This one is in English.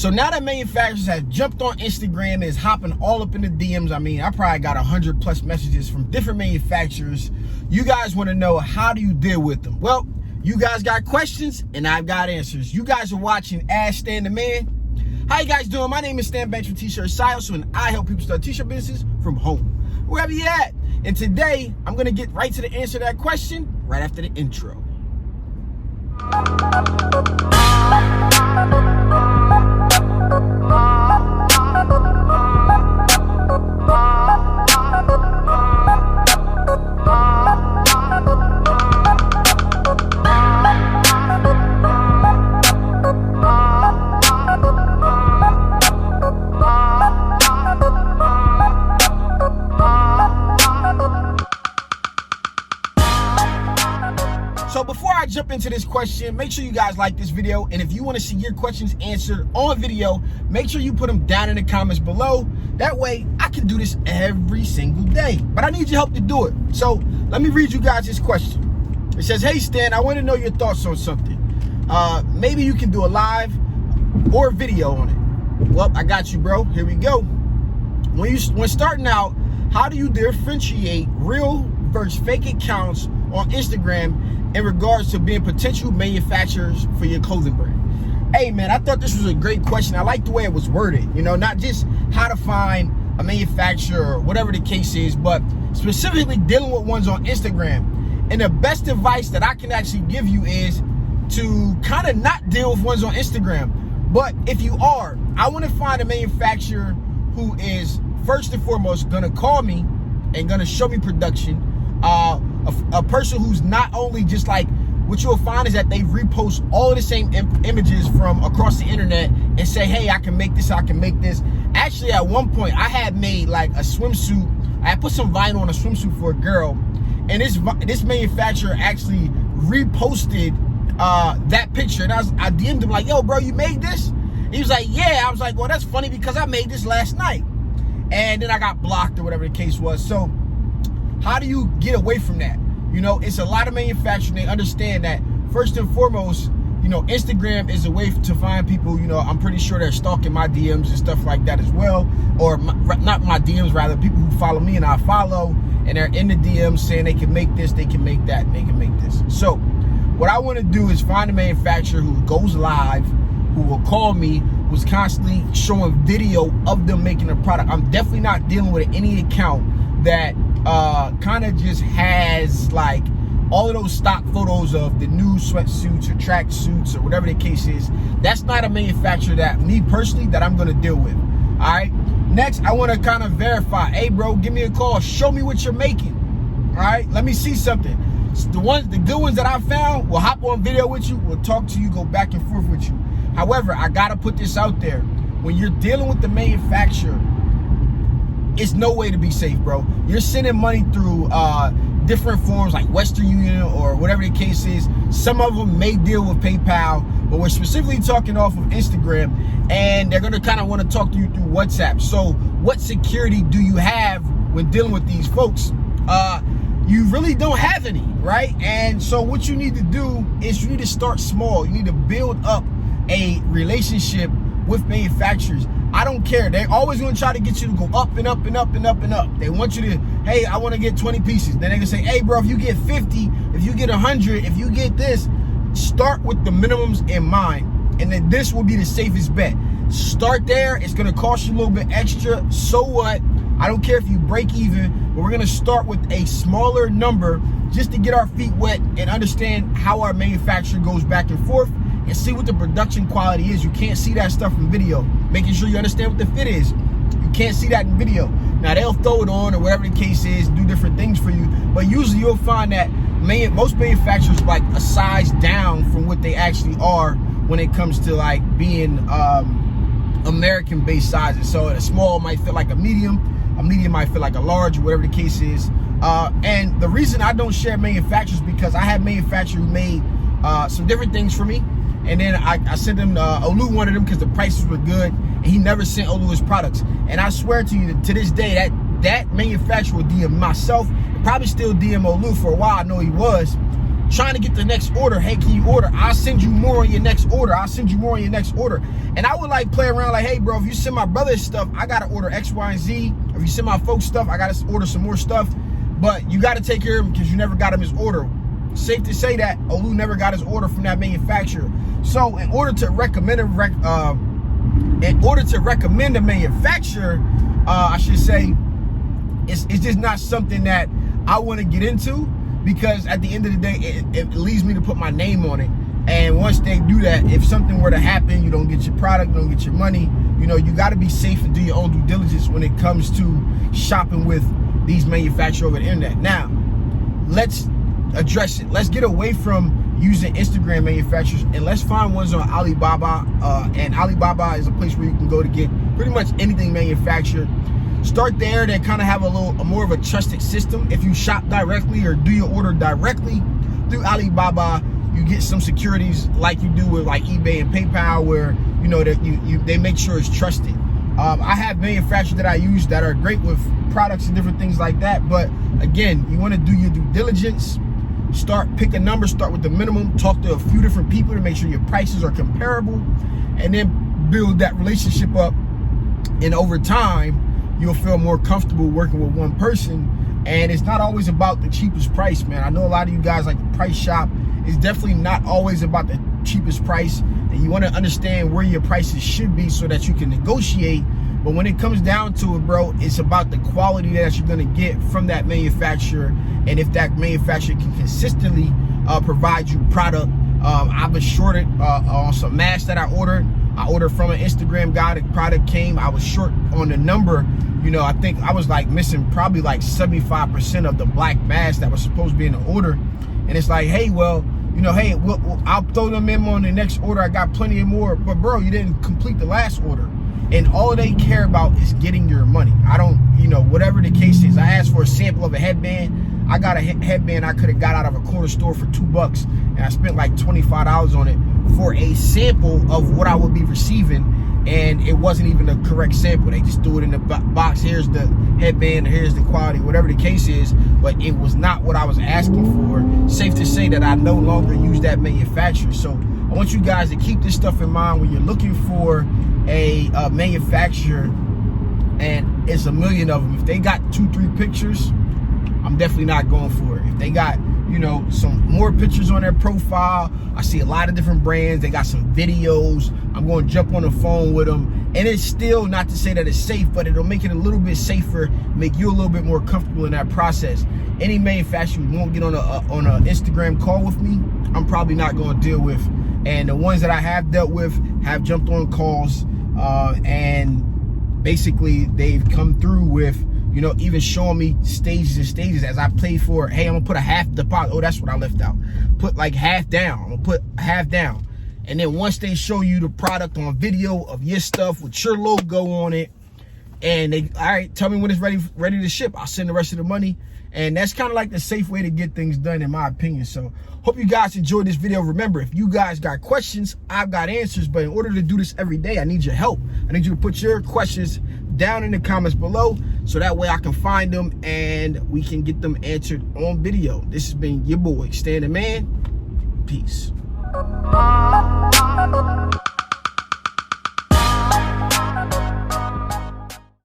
So now that manufacturers have jumped on Instagram and is hopping all up in the DMs, I mean, I probably got 100+ messages from different manufacturers. You guys want to know, how do you deal with them? Well, you guys got questions and I've got answers. You guys are watching Ask Stan the Man. How you guys doing? My name is Stan Banks from T-Shirt Sales, and I help people start t-shirt businesses from home, wherever you at. And today, I'm going to get right to the answer to that question right after the intro. So before I jump into this question, make sure you guys like this video. And if you want to see your questions answered on video, make sure you put them down in the comments below. That way I can do this every single day. But I need your help to do it. So let me read you guys this question. It says, hey Stan, I want to know your thoughts on something. Maybe you can do a live or a video on it. Well, I got you, bro. Here we go. When starting out, how do you differentiate real versus fake accounts on Instagram in regards to being potential manufacturers for your clothing brand? Hey man, I thought this was a great question. I like the way it was worded, you know, not just how to find a manufacturer or whatever the case is, but specifically dealing with ones on Instagram. And the best advice that I can actually give you is to kind of not deal with ones on Instagram. But if you are, I want to find a manufacturer who is first and foremost gonna call me and gonna show me production. A person who's not only just like, what you'll find is that they repost all of the same images from across the internet and say, hey, I can make this, I can make this. Actually, at one point, I had made like a swimsuit. I had put some vinyl on a swimsuit for a girl, and this manufacturer actually reposted that picture. And I DM'd him like, yo, bro, you made this? He was like, yeah. I was like, well, that's funny because I made this last night. And then I got blocked or whatever the case was. So how do you get away from that? You know, it's a lot of manufacturers, they understand that first and foremost, you know, Instagram is a way to find people. You know, I'm pretty sure they're stalking my DMs and stuff like that as well. Or not my DMs, rather, people who follow me and I follow, and they're in the DMs saying they can make this, they can make that, and they can make this. So what I want to do is find a manufacturer who goes live, who will call me, who's constantly showing video of them making a product. I'm definitely not dealing with any account that kind of just has like all of those stock photos of the new sweatsuits or track suits or whatever the case is. That's not a manufacturer that me personally that I'm going to deal with. All right. Next, I want to kind of verify. Hey, bro, give me a call. Show me what you're making. All right. Let me see something. The good ones that I found will hop on video with you. We'll talk to you, go back and forth with you. However, I got to put this out there. When you're dealing with the manufacturer, it's no way to be safe, bro. You're sending money through different forms like Western Union or whatever the case is. Some of them may deal with PayPal, but we're specifically talking off of Instagram, and they're going to kind of want to talk to you through WhatsApp. So what security do you have when dealing with these folks? You really don't have any, right? And so what you need to do is you need to start small. You need to build up a relationship with manufacturers. I don't care. They're always going to try to get you to go up and up and up and up and up. They want you to, hey, I want to get 20 pieces. Then they're going to say, hey, bro, if you get 50, if you get 100, if you get this, start with the minimums in mind. And then this will be the safest bet. Start there. It's going to cost you a little bit extra. So what? I don't care if you break even, but we're going to start with a smaller number just to get our feet wet and understand how our manufacturer goes back and forth and see what the production quality is. You can't see that stuff in video. Making sure you understand what the fit is. You can't see that in video. Now, they'll throw it on or whatever the case is, do different things for you. But usually you'll find that most manufacturers like a size down from what they actually are when it comes to like being American-based sizes. So a small might feel like a medium might feel like a large, or whatever the case is. And the reason I don't share manufacturers because I have manufacturers who made some different things for me. And then I sent him, Olu wanted them because the prices were good, and he never sent Olu his products. And I swear to you, to this day, that manufacturer will DM myself, and probably still DM Olu for a while. I know he was. trying to get the next order. Hey, can you order? I'll send you more on your next order. I'll send you more on your next order. And I would like play around like, hey bro, if you send my brother's stuff, I gotta order X, Y, and Z. If you send my folks stuff, I gotta order some more stuff. But you gotta take care of him because you never got him his order. Safe to say that Olu never got his order from that manufacturer. So in order to recommend a manufacturer, I should say, it's just not something that I want to get into, because at the end of the day, it leads me to put my name on it. And once they do that, if something were to happen, you don't get your product, you don't get your money, you know, you got to be safe and do your own due diligence when it comes to shopping with these manufacturers over the internet. Now, let's address it. Let's get away from using Instagram manufacturers and let's find ones on Alibaba. And Alibaba is a place where you can go to get pretty much anything manufactured. Start there. They kind of have a more of a trusted system. If you shop directly or do your order directly through Alibaba, you get some securities like you do with like eBay and PayPal, where you know that they make sure it's trusted. I have manufacturers that I use that are great with products and different things like that. But again, you want to do your due diligence. Pick a number, start with the minimum, talk to a few different people to make sure your prices are comparable, and then build that relationship up. And over time, you'll feel more comfortable working with one person. And it's not always about the cheapest price, man. I know a lot of you guys like to price shop. It's definitely not always about the cheapest price. And you want to understand where your prices should be so that you can negotiate. But when it comes down to it, bro, it's about the quality that you're going to get from that manufacturer. And if that manufacturer can consistently provide you product. I've been shorted on some masks that I ordered. I ordered from an Instagram guy. The product came. I was short on the number. You know, I think I was like missing probably like 75% of the black mask that was supposed to be in the order. And it's like, hey, well, you know, hey, I'll throw them in on the next order. I got plenty of more. But bro, you didn't complete the last order. And all they care about is getting your money. I don't, you know, whatever the case is. I asked for a sample of a headband. I got a headband I could have got out of a corner store for $2, and I spent like $25 on it for a sample of what I would be receiving, and it wasn't even the correct sample. They just threw it in the box. Here's the headband, here's the quality, whatever the case is, but it was not what I was asking for. Safe to say that I no longer use that manufacturer. So I want you guys to keep this stuff in mind when you're looking for a manufacturer, and it's a million of them. If they got 2-3 pictures, I'm definitely not going for it. If they got, you know, some more pictures on their profile, I see a lot of different brands, they got some videos, I'm going to jump on the phone with them. And it's still not to say that it's safe, but it'll make it a little bit safer, make you a little bit more comfortable in that process. Any manufacturer who won't get on a Instagram call with me, I'm probably not going to deal with. And the ones that I have dealt with have jumped on calls, and basically they've come through with, you know, even showing me stages and stages as I play for, hey, I'm gonna put a half deposit. Oh, that's what I left out. Put like half down. I'm gonna put half down. And then once they show you the product on video of your stuff with your logo on it, and they, all right, tell me when it's ready to ship, I'll send the rest of the money. And that's kind of like the safe way to get things done, in my opinion. So hope you guys enjoyed this video. Remember, if you guys got questions, I've got answers. But in order to do this every day, I need your help. I need you to put your questions down in the comments below, so that way I can find them and we can get them answered on video. This has been your boy, Stan the Man. Peace.